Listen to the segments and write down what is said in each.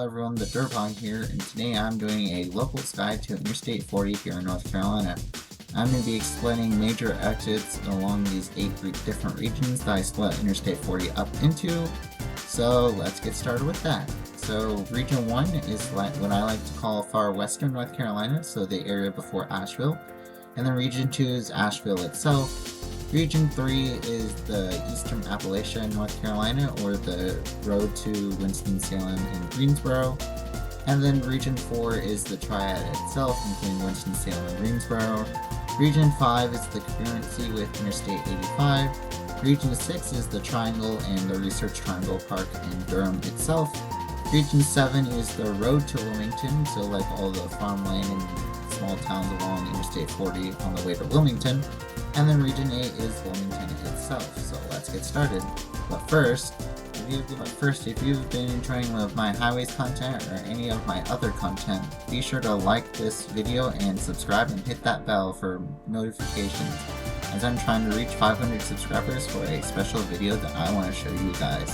Hello everyone, TheDerpHog here, and today I'm doing a locals guide to Interstate 40 here in North Carolina. I'm going to be explaining major exits along these 8 different regions that I split Interstate 40 up into, so let's get started with that. So Region 1 is what I like to call far western North Carolina, so the area before Asheville, and then Region 2 is Asheville itself. Region 3 is the eastern Appalachia, North Carolina, or the road to Winston-Salem and Greensboro. And then Region 4 is the Triad itself, including Winston-Salem and Greensboro. Region 5 is the concurrency with Interstate 85. Region 6 is the Triangle and the Research Triangle Park in Durham itself. Region 7 is the road to Wilmington, so like all the farmland and small towns along Interstate 40 on the way to Wilmington. And then Region 8 is Wilmington itself, so let's get started. But first, if you've been enjoying my highways content or any of my other content, be sure to like this video and subscribe and hit that bell for notifications, as I'm trying to reach 500 subscribers for a special video that I want to show you guys.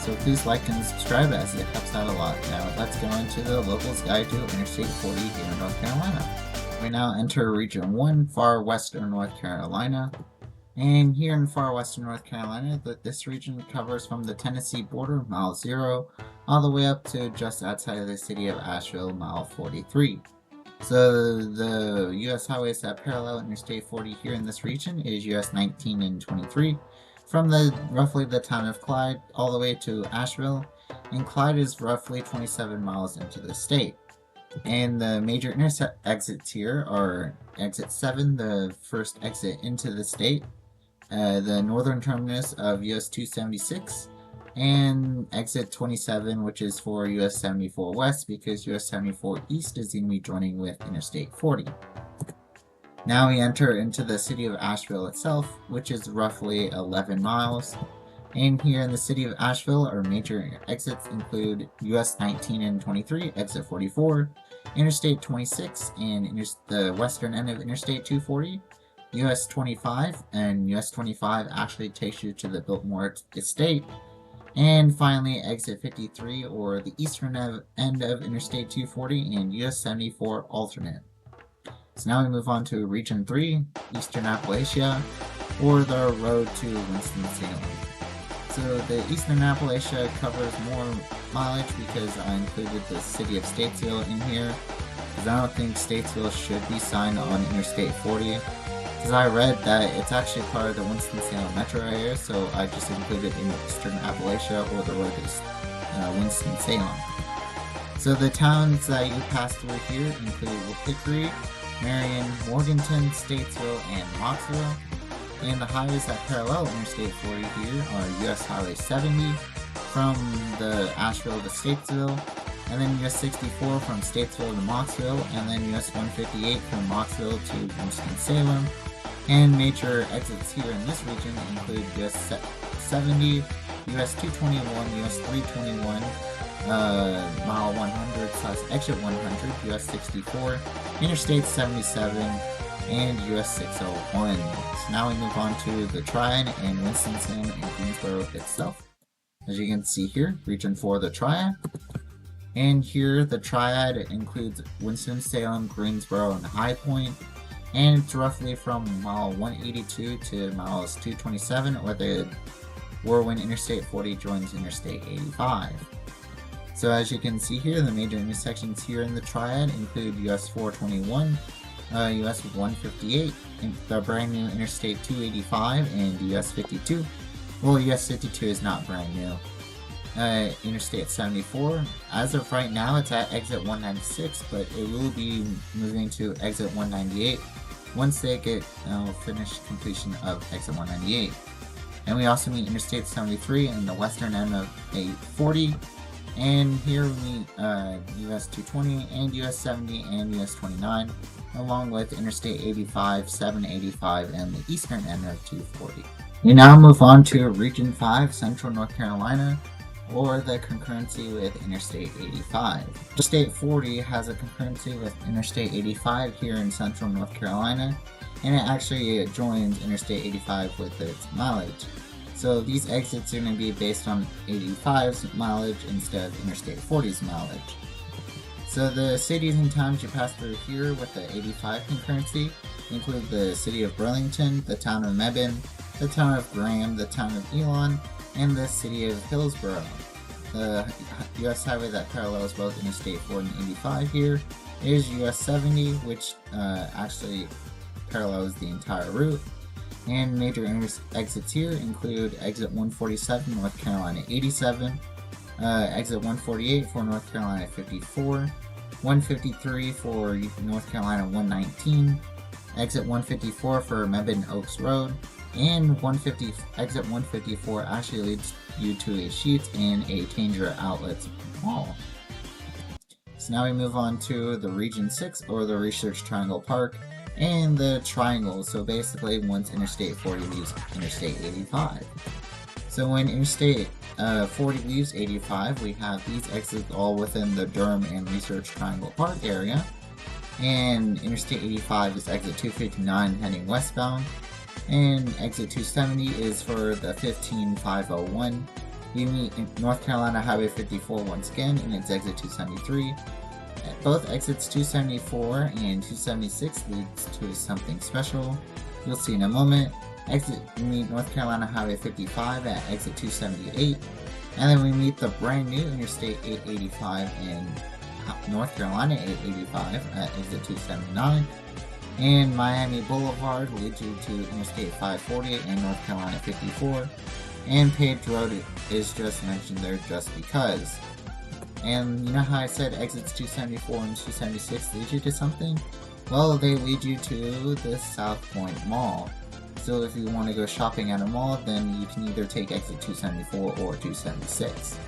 So please like and subscribe, as it helps out a lot. Now let's go into the locals guide to Interstate 40 here in North Carolina. We now enter Region 1, far western North Carolina. And here in far western North Carolina, this region covers from the Tennessee border, mile 0, all the way up to just outside of the city of Asheville, mile 43. So the U.S. highways that parallel Interstate 40 here in this region is US 19 and 23, from roughly the town of Clyde all the way to Asheville, and Clyde is roughly 27 miles into the state. And the major exits here are Exit 7, the first exit into the state, the northern terminus of US 276, and Exit 27, which is for US 74 West, because US 74 East is going to be joining with Interstate 40. Now we enter into the city of Asheville itself, which is roughly 11 miles. And here in the city of Asheville, our major exits include US 19 and 23, Exit 44, Interstate 26, and the western end of Interstate 240, US 25, and US 25 actually takes you to the Biltmore Estate, and finally Exit 53, or the eastern end of Interstate 240, and US 74 alternate. So now we move on to Region 3, Eastern Appalachia, or the road to Winston-Salem. So the Eastern Appalachia covers more mileage because I included the city of Statesville in here, because I don't think Statesville should be signed on Interstate 40, because I read that it's actually part of the Winston-Salem metro area, so I just included it in Eastern Appalachia, or the road to Winston-Salem. So the towns that you pass through here include Hickory, Marion, Morganton, Statesville, and Moxville. And the highways that parallel Interstate 40 here are US Highway 70 from the Asheville to Statesville, and then US 64 from Statesville to Moxville, and then US 158 from Moxville to Winston-Salem. And major exits here in this region include US 70, US 221, US 321, mile 100 / exit 100, US 64, Interstate 77, and US 601. So now we move on to the Triad and Winston-Salem and Greensboro itself. As you can see here, Region 4, the Triad. And here the Triad includes Winston-Salem, Greensboro, and High Point. And it's roughly from mile 182 to miles 227, or when Interstate 40 joins Interstate 85. So as you can see here, the major intersections here in the Triad include US 421, US 158, the brand new Interstate 285, and US 52. Well, US 52 is not brand new. Interstate 74, as of right now, it's at exit 196, but it will be moving to exit 198 once they get finished completion of exit 198. And we also meet Interstate 73 in the western end of I-40. And here we meet US 220 and US 70 and US 29, along with Interstate 85, 785, and the eastern end of 240. We now move on to Region 5, Central North Carolina, or the concurrency with Interstate 85. Interstate 40 has a concurrency with Interstate 85 here in Central North Carolina, and it actually joins Interstate 85 with its mileage. So these exits are going to be based on 85's mileage instead of Interstate 40's mileage. So the cities and towns you pass through here with the 85 concurrency include the city of Burlington, the town of Mebane, the town of Graham, the town of Elon, and the city of Hillsborough. The US highway that parallels both Interstate 40 and 85 here is US 70, which actually parallels the entire route. And major exits here include exit 147 North Carolina 87, exit 148 for North Carolina 54, 153 for North Carolina 119, exit 154 for Mebane Oaks Road, and exit 154 actually leads you to a Sheetz and a Tanger Outlets mall. So now we move on to the Region 6, or the Research Triangle Park, and the triangle. So basically once Interstate 40 leaves Interstate 85. So when Interstate 40 leaves 85, we have these exits all within the Durham and Research Triangle Park area. And Interstate 85 is exit 259 heading westbound. And exit 270 is for the 15501. We meet North Carolina Highway 54 once again, and it's exit 273. Both exits 274 and 276 leads to something special. You'll see in a moment. We meet North Carolina Highway 55 at exit 278. And then we meet the brand new Interstate 885 and North Carolina 885 at exit 279. And Miami Boulevard leads you to Interstate 540 and North Carolina 54. And Page Road is just mentioned there just because. And you know how I said exits 274 and 276 lead you to something? Well, they lead you to the South Point Mall. So if you want to go shopping at a mall, then you can either take exit 274 or 276.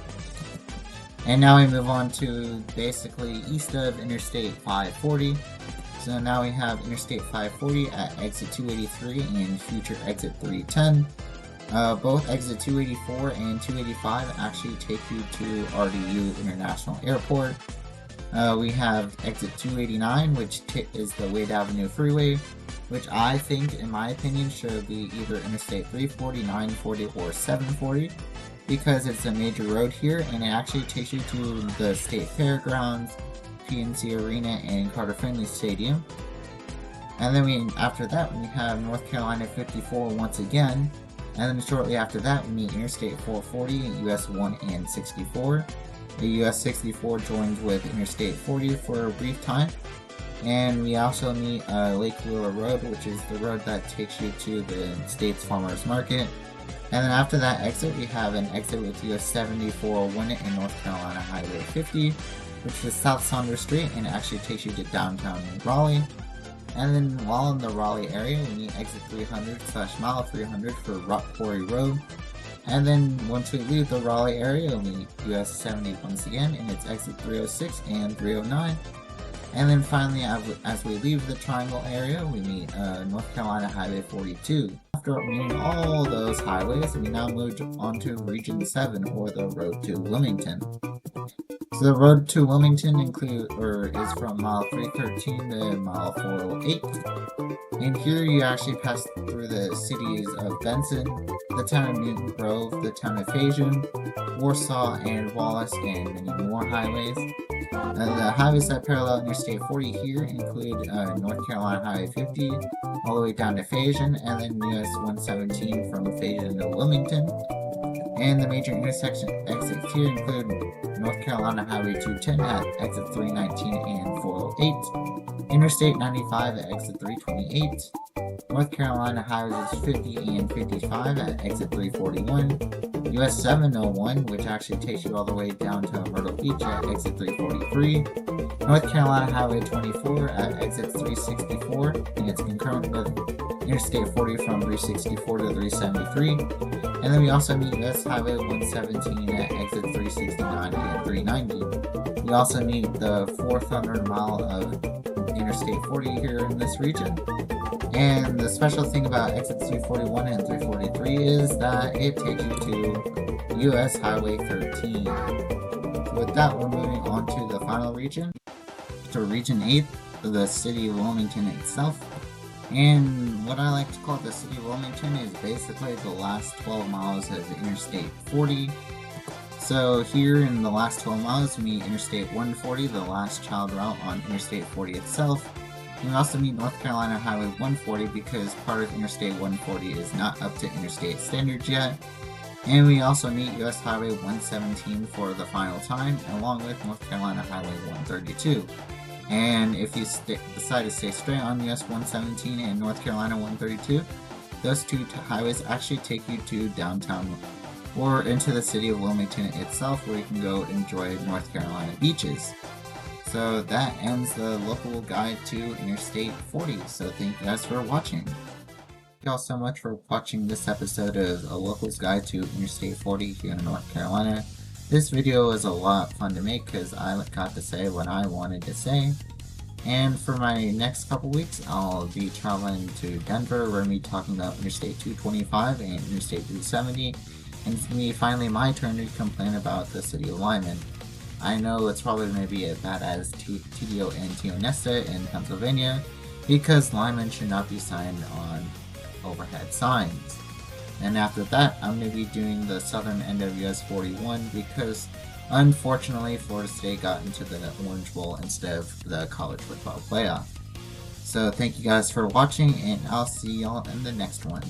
And now we move on to basically east of Interstate 540. So now we have Interstate 540 at exit 283 and future exit 310. Both exit 284 and 285 actually take you to RDU International Airport. We have exit 289, which is the Wade Avenue Freeway, which I think, in my opinion, should be either Interstate 340, 940, or 740, because it's a major road here, and it actually takes you to the State Fairgrounds, PNC Arena, and Carter Finley Stadium. And then after that, we have North Carolina 54 once again, and then shortly after that, we meet Interstate 440, US 1 and 64. The US 64 joins with Interstate 40 for a brief time. And we also meet Lake Wheeler Road, which is the road that takes you to the state's farmers market. And then after that exit, we have an exit with US 7401 and North Carolina Highway 50, which is South Saunders Street, and it actually takes you to downtown Raleigh. And then while in the Raleigh area, we meet exit 300/mile 300 for Rock Quarry Road. And then once we leave the Raleigh area, we meet US 70 once again, and it's exit 306 and 309. And then finally, as we leave the Triangle area, we meet North Carolina Highway 42. After meeting all those highways, we now move on to Region 7, or the Road to Wilmington. So the Road to Wilmington is from mile 313 to mile 408. And here you actually pass through the cities of Benson, the town of Newton Grove, the town of Fayetteville, Warsaw, and Wallace, and many more highways. The highways that parallel Interstate 40 here include North Carolina Highway 50 all the way down to Fayetteville, and then US 117 from Fayetteville to Wilmington. And the major intersection exits here include North Carolina Highway 210 at exit 319 and 408, Interstate 95 at exit 328, North Carolina Highways 50 and 55 at exit 341, US 701, which actually takes you all the way down to Myrtle Beach at exit 343, North Carolina Highway 24 at exit 364, and it's concurrent with Interstate 40 from 364 to 373. And then we also meet US Highway 117 at exit 369 and 390. We also meet the 400 mile of Interstate 40 here in this region. And the special thing about exits 341 and 343 is that it takes you to US Highway 13. So with that, we're moving on to the final region, to Region 8, the city of Wilmington itself. And what I like to call the city of Wilmington is basically the last 12 miles of Interstate 40. So here in the last 12 miles, we meet Interstate 140, the last child route on Interstate 40 itself. And we also meet North Carolina Highway 140 because part of Interstate 140 is not up to interstate standards yet. And we also meet US Highway 117 for the final time, along with North Carolina Highway 132. And if you decide to stay straight on US 117 and North Carolina 132, those two highways actually take you to downtown or into the city of Wilmington itself, where you can go enjoy North Carolina beaches. So that ends the local guide to Interstate 40. So thank you guys for watching. Thank you all so much for watching this episode of A Local's Guide to Interstate 40 here in North Carolina. This video was a lot of fun to make because I got to say what I wanted to say. And for my next couple weeks, I'll be traveling to Denver. We're going to be talking about Interstate 225 and Interstate 370. And it's going to be finally my turn to complain about the city of Lyman. I know it's probably going to be as bad as TDO and Tionesta in Pennsylvania, because Lyman should not be signed on overhead signs. And after that, I'm going to be doing the southern end of US 41 because unfortunately Florida State got into the Orange Bowl instead of the college football playoff. So thank you guys for watching, and I'll see y'all in the next one.